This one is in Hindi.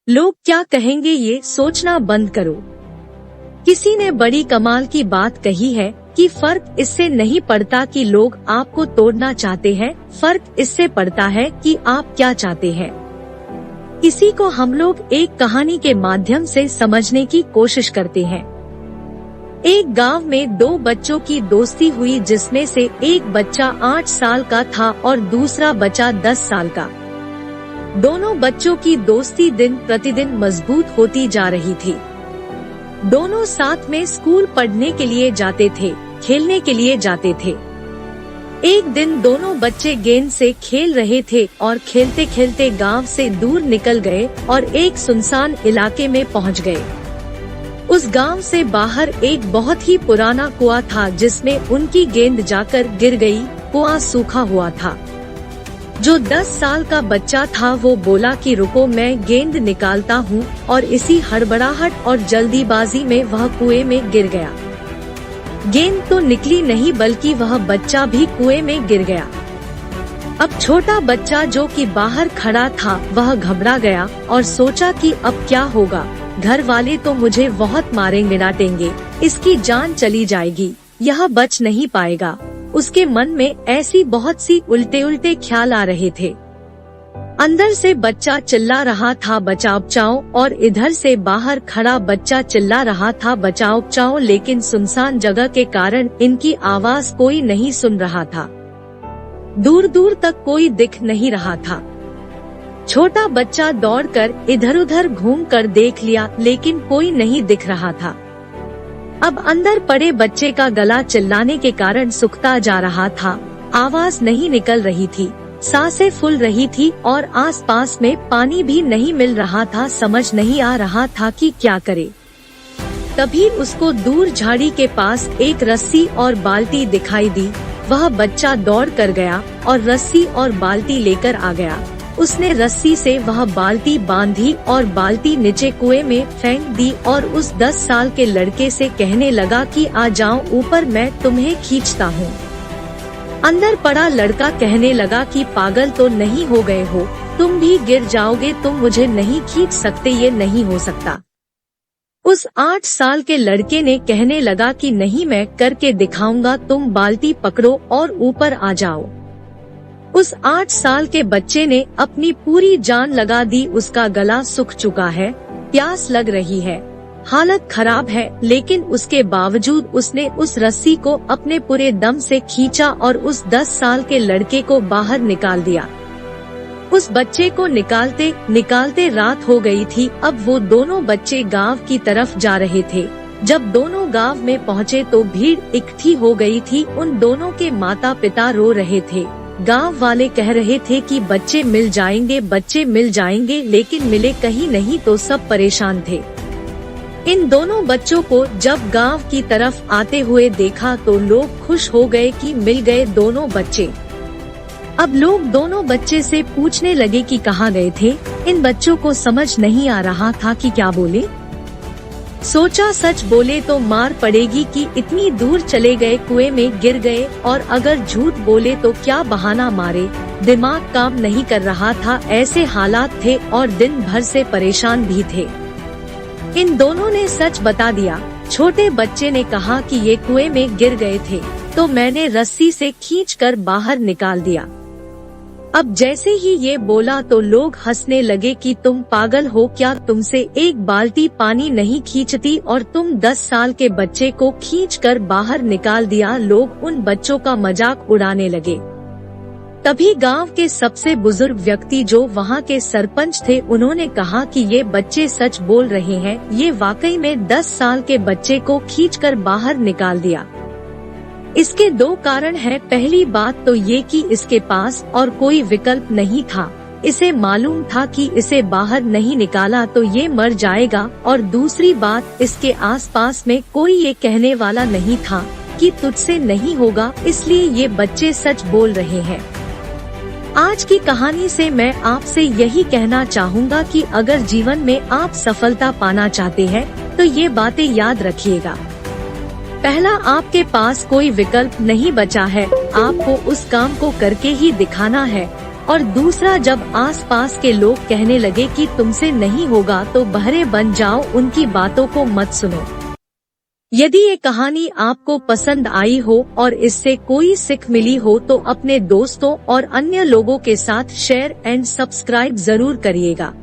लोग क्या कहेंगे ये सोचना बंद करो। किसी ने बड़ी कमाल की बात कही है कि फर्क इससे नहीं पड़ता कि लोग आपको तोड़ना चाहते हैं, फर्क इससे पड़ता है कि आप क्या चाहते हैं। इसी को हम लोग एक कहानी के माध्यम से समझने की कोशिश करते हैं। एक गांव में दो बच्चों की दोस्ती हुई, जिसमें से एक बच्चा 8 साल का था और दूसरा बच्चा 10 साल का। दोनों बच्चों की दोस्ती दिन प्रतिदिन मजबूत होती जा रही थी। दोनों साथ में स्कूल पढ़ने के लिए जाते थे, खेलने के लिए जाते थे। एक दिन दोनों बच्चे गेंद से खेल रहे थे और खेलते खेलते गांव से दूर निकल गए और एक सुनसान इलाके में पहुंच गए। उस गांव से बाहर एक बहुत ही पुराना कुआं था, जिसमें उनकी गेंद जाकर गिर गई। कुआं सूखा हुआ था। जो 10 साल का बच्चा था वो बोला कि रुको, मैं गेंद निकालता हूँ, और इसी हड़बड़ाहट और जल्दीबाजी में वह कुएं में गिर गया। गेंद तो निकली नहीं, बल्कि वह बच्चा भी कुएं में गिर गया। अब छोटा बच्चा जो कि बाहर खड़ा था वह घबरा गया और सोचा कि अब क्या होगा, घर वाले तो मुझे बहुत मारेंगे डांटेंगे, इसकी जान चली जाएगी, यह बच नहीं पाएगा। उसके मन में ऐसी बहुत सी उल्टे उल्टे ख्याल आ रहे थे। अंदर से बच्चा चिल्ला रहा था बचाओ बचाओ, और इधर से बाहर खड़ा बच्चा चिल्ला रहा था बचाओ बचाओ, लेकिन सुनसान जगह के कारण इनकी आवाज कोई नहीं सुन रहा था। दूर दूर तक कोई दिख नहीं रहा था। छोटा बच्चा दौड़कर इधर उधर घूम कर देख लिया, लेकिन कोई नहीं दिख रहा था। अब अंदर पड़े बच्चे का गला चिल्लाने के कारण सूखता जा रहा था, आवाज नहीं निकल रही थी, सांसें फूल रही थी और आसपास में पानी भी नहीं मिल रहा था। समझ नहीं आ रहा था कि क्या करे। तभी उसको दूर झाड़ी के पास एक रस्सी और बाल्टी दिखाई दी। वह बच्चा दौड़ कर गया और रस्सी और बाल्टी लेकर आ गया। उसने रस्सी से वह बाल्टी बांधी और बाल्टी नीचे कुएं में फेंक दी और उस 10 साल के लड़के से कहने लगा कि आ जाओ ऊपर, मैं तुम्हें खींचता हूँ। अंदर पड़ा लड़का कहने लगा कि पागल तो नहीं हो गए हो, तुम भी गिर जाओगे, तुम मुझे नहीं खींच सकते, ये नहीं हो सकता। उस 8 साल के लड़के ने कहने लगा कि नहीं, मैं करके दिखाऊंगा, तुम बाल्टी पकड़ो और ऊपर आ जाओ। उस 8 साल के बच्चे ने अपनी पूरी जान लगा दी। उसका गला सूख चुका है, प्यास लग रही है, हालत खराब है, लेकिन उसके बावजूद उसने उस रस्सी को अपने पूरे दम से खींचा और उस 10 साल के लड़के को बाहर निकाल दिया। उस बच्चे को निकालते निकालते रात हो गई थी। अब वो दोनों बच्चे गांव की तरफ जा रहे थे। जब दोनों गांव में पहुँचे तो भीड़ इकट्ठी हो गई थी। उन दोनों के माता पिता रो रहे थे। गांव वाले कह रहे थे कि बच्चे मिल जाएंगे, बच्चे मिल जाएंगे, लेकिन मिले कहीं नहीं, तो सब परेशान थे। इन दोनों बच्चों को जब गांव की तरफ आते हुए देखा तो लोग खुश हो गए कि मिल गए दोनों बच्चे। अब लोग दोनों बच्चे से पूछने लगे कि कहाँ गए थे। इन बच्चों को समझ नहीं आ रहा था कि क्या बोले। सोचा सच बोले तो मार पड़ेगी कि इतनी दूर चले गए, कुएं में गिर गए, और अगर झूठ बोले तो क्या बहाना मारे। दिमाग काम नहीं कर रहा था, ऐसे हालात थे और दिन भर से परेशान भी थे। इन दोनों ने सच बता दिया। छोटे बच्चे ने कहा कि ये कुएं में गिर गए थे तो मैंने रस्सी से खींचकर बाहर निकाल दिया। अब जैसे ही ये बोला तो लोग हंसने लगे कि तुम पागल हो क्या, तुमसे एक बाल्टी पानी नहीं खींचती और तुम 10 साल के बच्चे को खींचकर बाहर निकाल दिया। लोग उन बच्चों का मजाक उड़ाने लगे। तभी गांव के सबसे बुजुर्ग व्यक्ति जो वहां के सरपंच थे, उन्होंने कहा कि ये बच्चे सच बोल रहे हैं, ये वाकई में 10 साल के बच्चे को खींचकर बाहर निकाल दिया। इसके 2 कारण हैं। पहली बात तो ये कि इसके पास और कोई विकल्प नहीं था। इसे मालूम था कि इसे बाहर नहीं निकाला तो ये मर जाएगा, और दूसरी बात, इसके आसपास में कोई ये कहने वाला नहीं था कि तुझसे नहीं होगा, इसलिए ये बच्चे सच बोल रहे हैं। आज की कहानी से मैं आपसे यही कहना चाहूँगा कि अगर जीवन में आप सफलता पाना चाहते हैं तो ये बातें याद रखिएगा। पहला, आपके पास कोई विकल्प नहीं बचा है, आपको उस काम को करके ही दिखाना है। और दूसरा, जब आसपास के लोग कहने लगे कि तुमसे नहीं होगा तो बहरे बन जाओ, उनकी बातों को मत सुनो। यदि ये कहानी आपको पसंद आई हो और इससे कोई सीख मिली हो तो अपने दोस्तों और अन्य लोगों के साथ शेयर एंड सब्सक्राइब जरूर करिएगा।